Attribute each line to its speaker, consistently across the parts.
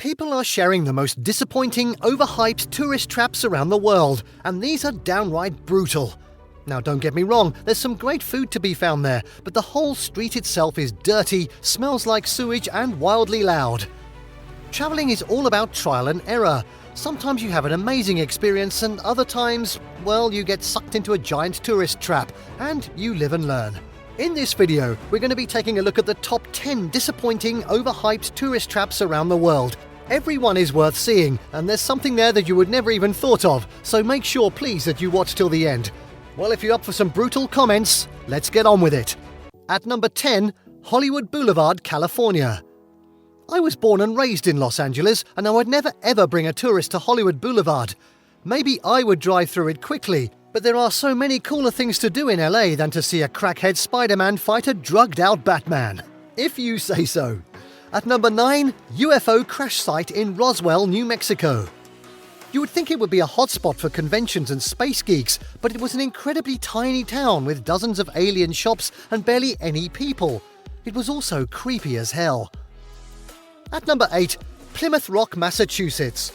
Speaker 1: People are sharing the most disappointing, overhyped tourist traps around the world, and these are downright brutal. Now don't get me wrong, there's some great food to be found there, but the whole street itself is dirty, smells like sewage and wildly loud. Travelling is all about trial and error. Sometimes you have an amazing experience and other times, well, you get sucked into a giant tourist trap and you live and learn. In this video, we're going to be taking a look at the top 10 disappointing, overhyped tourist traps around the world. Every one is worth seeing, and there's something there that you would never even thought of, so make sure please that you watch till the end. Well, if you're up for some brutal comments, let's get on with it. At number 10, Hollywood Boulevard, California. I was born and raised in Los Angeles, and I would never ever bring a tourist to Hollywood Boulevard. Maybe I would drive through it quickly, but there are so many cooler things to do in LA than to see a crackhead Spider-Man fight a drugged-out Batman. If you say so. At number 9, UFO crash site in Roswell, New Mexico. You would think it would be a hotspot for conventions and space geeks, but it was an incredibly tiny town with dozens of alien shops and barely any people. It was also creepy as hell. At number 8, Plymouth Rock, Massachusetts.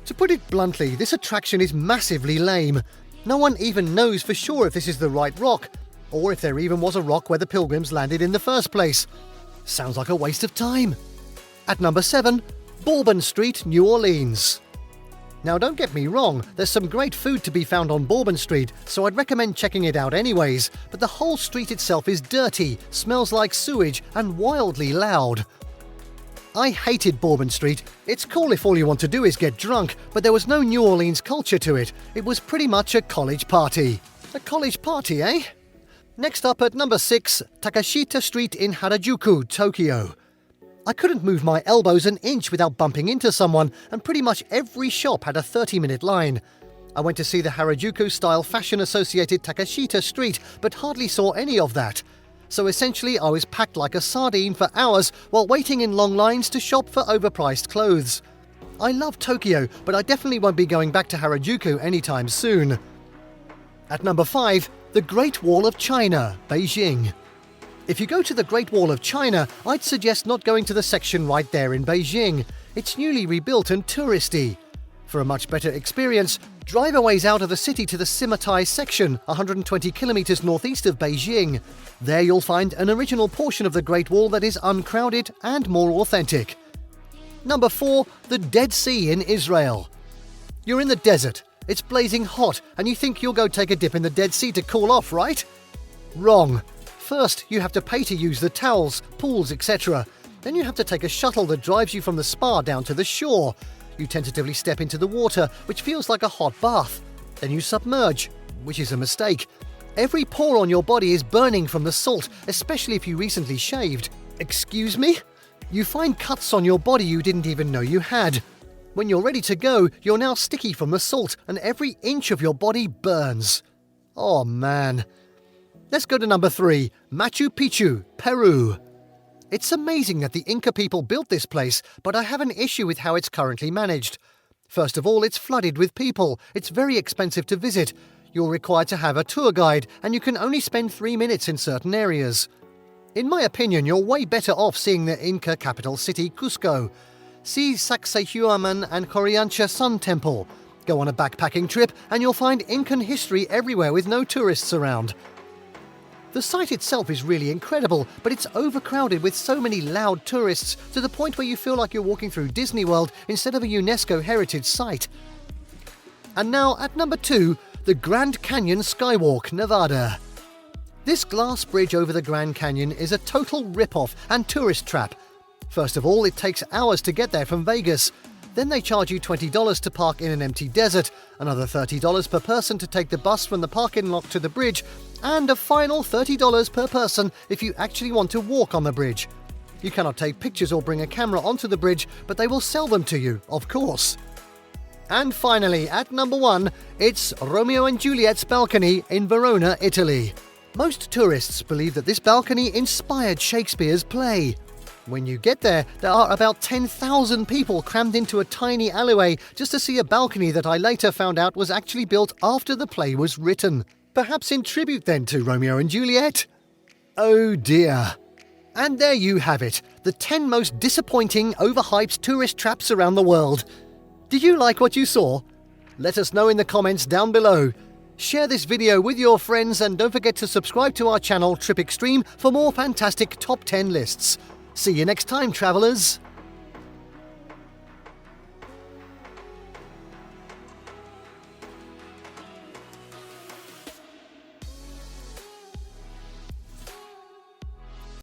Speaker 1: To put it bluntly, this attraction is massively lame. No one even knows for sure if this is the right rock, or if there even was a rock where the pilgrims landed in the first place. Sounds like a waste of time. At number 7, Bourbon Street, New Orleans. Now don't get me wrong, there's some great food to be found on Bourbon Street, so I'd recommend checking it out anyways, but the whole street itself is dirty, smells like sewage, and wildly loud. I hated Bourbon Street. It's cool if all you want to do is get drunk, but there was no New Orleans culture to it. It was pretty much a college party. A college party, eh? Next up at number 6, TAKESHITA Street in Harajuku, Tokyo. I couldn't move my elbows an inch without bumping into someone, and pretty much every shop had a 30-minute line. I went to see the Harajuku-style fashion-associated Takeshita Street, but hardly saw any of that. So essentially, I was packed like a sardine for hours while waiting in long lines to shop for overpriced clothes. I love Tokyo, but I definitely won't be going back to Harajuku anytime soon. At number 5, the Great Wall of China, Beijing. If you go to the Great Wall of China, I'd suggest not going to the section right there in Beijing. It's newly rebuilt and touristy. For a much better experience, drive a ways out of the city to the Simeitai section, 120 kilometers northeast of Beijing. There you'll find an original portion of the Great Wall that is uncrowded and more authentic. Number 4, the Dead Sea in Israel. You're in the desert, it's blazing hot, and you think you'll go take a dip in the Dead Sea to cool off, right? Wrong. First, you have to pay to use the towels, pools, etc. Then you have to take a shuttle that drives you from the spa down to the shore. You tentatively step into the water, which feels like a hot bath. Then you submerge, which is a mistake. Every pore on your body is burning from the salt, especially if you recently shaved. Excuse me? You find cuts on your body you didn't even know you had. When you're ready to go, you're now sticky from the salt, and every inch of your body burns. Oh man. Let's go to number 3, Machu Picchu, Peru. It's amazing that the Inca people built this place, but I have an issue with how it's currently managed. First of all, it's flooded with people. It's very expensive to visit. You're required to have a tour guide, and you can only spend 3 minutes in certain areas. In my opinion, you're way better off seeing the Inca capital city, Cusco. See Sacsayhuaman and Coriancha Sun Temple. Go on a backpacking trip, and you'll find Incan history everywhere with no tourists around. The site itself is really incredible, but it's overcrowded with so many loud tourists to the point where you feel like you're walking through Disney World instead of a UNESCO heritage site. And now at number 2, the Grand Canyon Skywalk, Nevada. This glass bridge over the Grand Canyon is a total rip-off and tourist trap. First of all, it takes hours to get there from Vegas. Then they charge you $20 to park in an empty desert, another $30 per person to take the bus from the parking lot to the bridge, and a final $30 per person if you actually want to walk on the bridge. You cannot take pictures or bring a camera onto the bridge, but they will sell them to you, of course. And finally, at number 1, it's Romeo and Juliet's balcony in Verona, Italy. Most tourists believe that this balcony inspired Shakespeare's play. When you get there, there are about 10,000 people crammed into a tiny alleyway just to see a balcony that I later found out was actually built after the play was written. Perhaps in tribute then to Romeo and Juliet? Oh dear. And there you have it, the 10 most disappointing, overhyped tourist traps around the world. Did you like what you saw? Let us know in the comments down below. Share this video with your friends and don't forget to subscribe to our channel Trip Xtreme for more fantastic top 10 lists. See you next time, travellers!